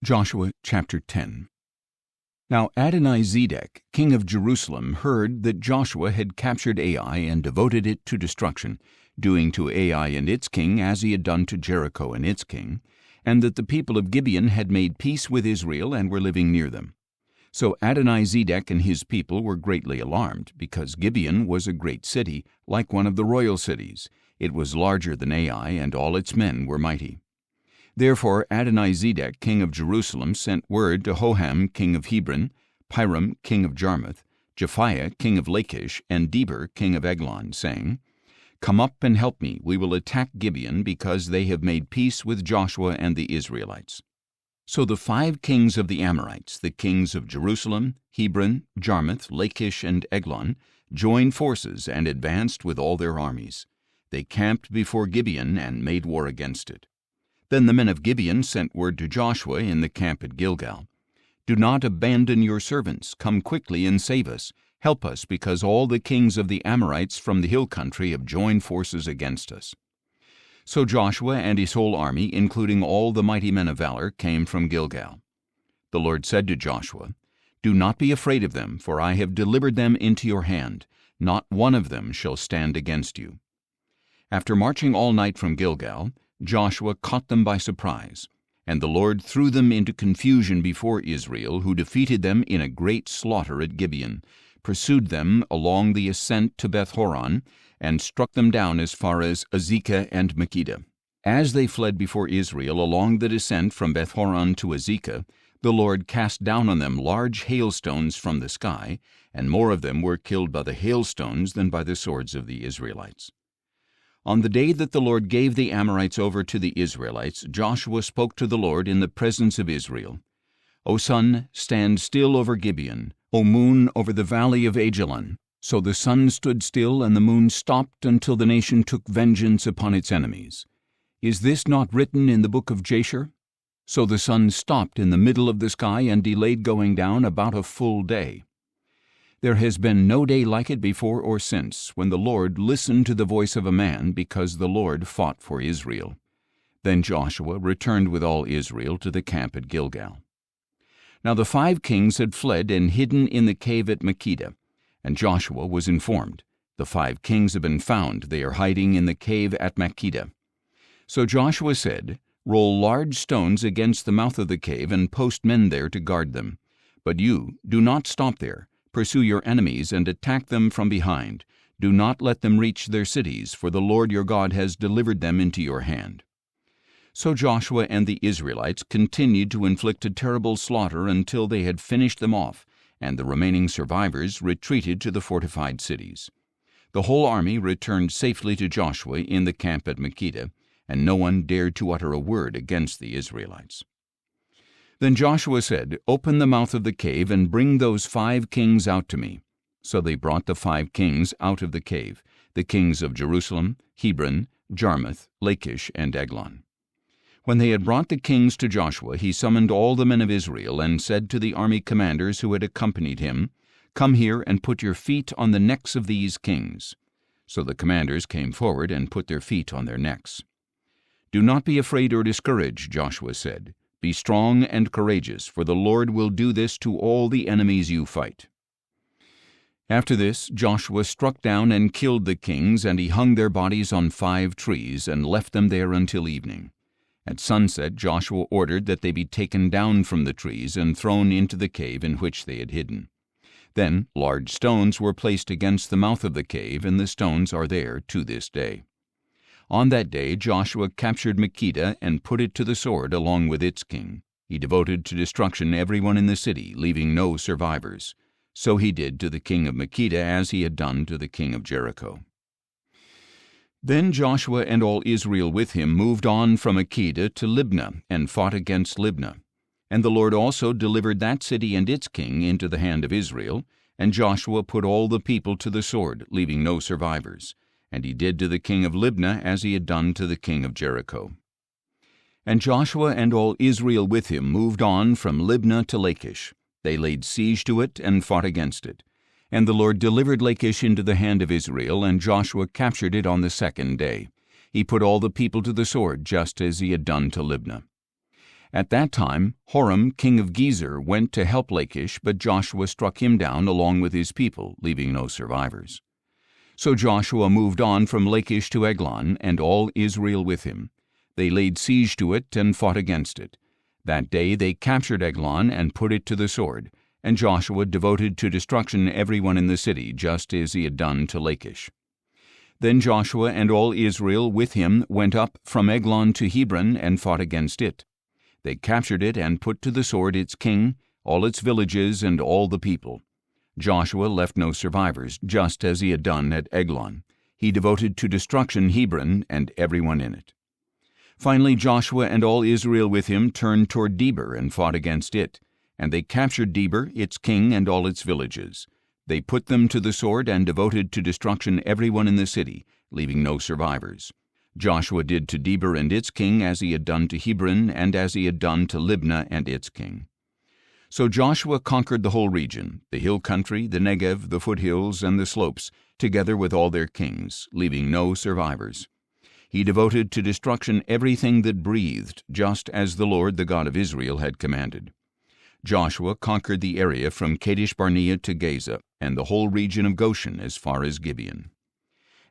Joshua chapter 10. Now Adonizedek, king of Jerusalem, heard that Joshua had captured Ai and devoted it to destruction, doing to Ai and its king as he had done to Jericho and its king, and that the people of Gibeon had made peace with Israel and were living near them. So Adonizedek and his people were greatly alarmed, because Gibeon was a great city, like one of the royal cities. It was larger than Ai, and all its men were mighty. Therefore Adonizedek, king of Jerusalem, sent word to Hoham, king of Hebron, Piram, king of Jarmuth, Japhiah, king of Lachish, and Deber, king of Eglon, saying, Come up and help me, we will attack Gibeon, because they have made peace with Joshua and the Israelites. So the 5 kings of the Amorites, the kings of Jerusalem, Hebron, Jarmuth, Lachish, and Eglon, joined forces and advanced with all their armies. They camped before Gibeon and made war against it. Then the men of Gibeon sent word to Joshua in the camp at Gilgal, Do not abandon your servants. Come quickly and save us. Help us, because all the kings of the Amorites from the hill country have joined forces against us. So Joshua and his whole army, including all the mighty men of valor, came from Gilgal. The Lord said to Joshua, Do not be afraid of them, for I have delivered them into your hand. Not one of them shall stand against you. After marching all night from Gilgal, Joshua caught them by surprise, and the Lord threw them into confusion before Israel, who defeated them in a great slaughter at Gibeon, pursued them along the ascent to Beth-horon, and struck them down as far as Azekah and Makkedah. As they fled before Israel along the descent from Beth-horon to Azekah, the Lord cast down on them large hailstones from the sky, and more of them were killed by the hailstones than by the swords of the Israelites. On the day that the Lord gave the Amorites over to the Israelites, Joshua spoke to the Lord in the presence of Israel. O sun, stand still over Gibeon. O moon, over the valley of Ajalon. So the sun stood still and the moon stopped until the nation took vengeance upon its enemies. Is this not written in the book of Jasher? So the sun stopped in the middle of the sky and delayed going down about a full day. There has been no day like it before or since, when the Lord listened to the voice of a man, because the Lord fought for Israel. Then Joshua returned with all Israel to the camp at Gilgal. Now the 5 kings had fled and hidden in the cave at Makkedah, and Joshua was informed, The 5 kings have been found, they are hiding in the cave at Makkedah. So Joshua said, Roll large stones against the mouth of the cave and post men there to guard them. But you, do not stop there. Pursue your enemies and attack them from behind. Do not let them reach their cities, for the Lord your God has delivered them into your hand. So Joshua and the Israelites continued to inflict a terrible slaughter until they had finished them off, and the remaining survivors retreated to the fortified cities. The whole army returned safely to Joshua in the camp at Makkedah, and no one dared to utter a word against the Israelites. Then Joshua said, Open the mouth of the cave and bring those 5 kings out to me. So they brought the 5 kings out of the cave, the kings of Jerusalem, Hebron, Jarmuth, Lachish, and Eglon. When they had brought the kings to Joshua, he summoned all the men of Israel and said to the army commanders who had accompanied him, Come here and put your feet on the necks of these kings. So the commanders came forward and put their feet on their necks. Do not be afraid or discouraged, Joshua said. Be strong and courageous, for the Lord will do this to all the enemies you fight. After this, Joshua struck down and killed the kings, and he hung their bodies on 5 trees and left them there until evening. At sunset, Joshua ordered that they be taken down from the trees and thrown into the cave in which they had hidden. Then large stones were placed against the mouth of the cave, and the stones are there to this day. On that day Joshua captured Makkedah and put it to the sword along with its king. He devoted to destruction everyone in the city, leaving no survivors. So he did to the king of Makkedah as he had done to the king of Jericho. Then Joshua and all Israel with him moved on from Makkedah to Libnah and fought against Libnah. And the Lord also delivered that city and its king into the hand of Israel, and Joshua put all the people to the sword, leaving no survivors. And he did to the king of Libnah as he had done to the king of Jericho. And Joshua and all Israel with him moved on from Libnah to Lachish. They laid siege to it and fought against it. And the Lord delivered Lachish into the hand of Israel, and Joshua captured it on the 2nd day. He put all the people to the sword, just as he had done to Libnah. At that time Horam king of Gezer went to help Lachish, but Joshua struck him down along with his people, leaving no survivors. So Joshua moved on from Lachish to Eglon, and all Israel with him. They laid siege to it and fought against it. That day they captured Eglon and put it to the sword, and Joshua devoted to destruction everyone in the city, just as he had done to Lachish. Then Joshua and all Israel with him went up from Eglon to Hebron and fought against it. They captured it and put to the sword its king, all its villages, and all the people. Joshua left no survivors, just as he had done at Eglon. He devoted to destruction Hebron and everyone in it. Finally Joshua and all Israel with him turned toward Debir and fought against it, and they captured Debir, its king, and all its villages. They put them to the sword and devoted to destruction everyone in the city, leaving no survivors. Joshua did to Debir and its king as he had done to Hebron and as he had done to Libnah and its king. So Joshua conquered the whole region, the hill country, the Negev, the foothills, and the slopes, together with all their kings, leaving no survivors. He devoted to destruction everything that breathed, just as the Lord, the God of Israel, had commanded. Joshua conquered the area from Kadesh Barnea to Gaza, and the whole region of Goshen as far as Gibeon.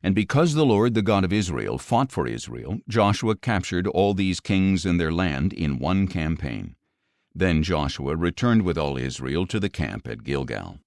And because the Lord, the God of Israel, fought for Israel, Joshua captured all these kings and their land in one campaign. Then Joshua returned with all Israel to the camp at Gilgal.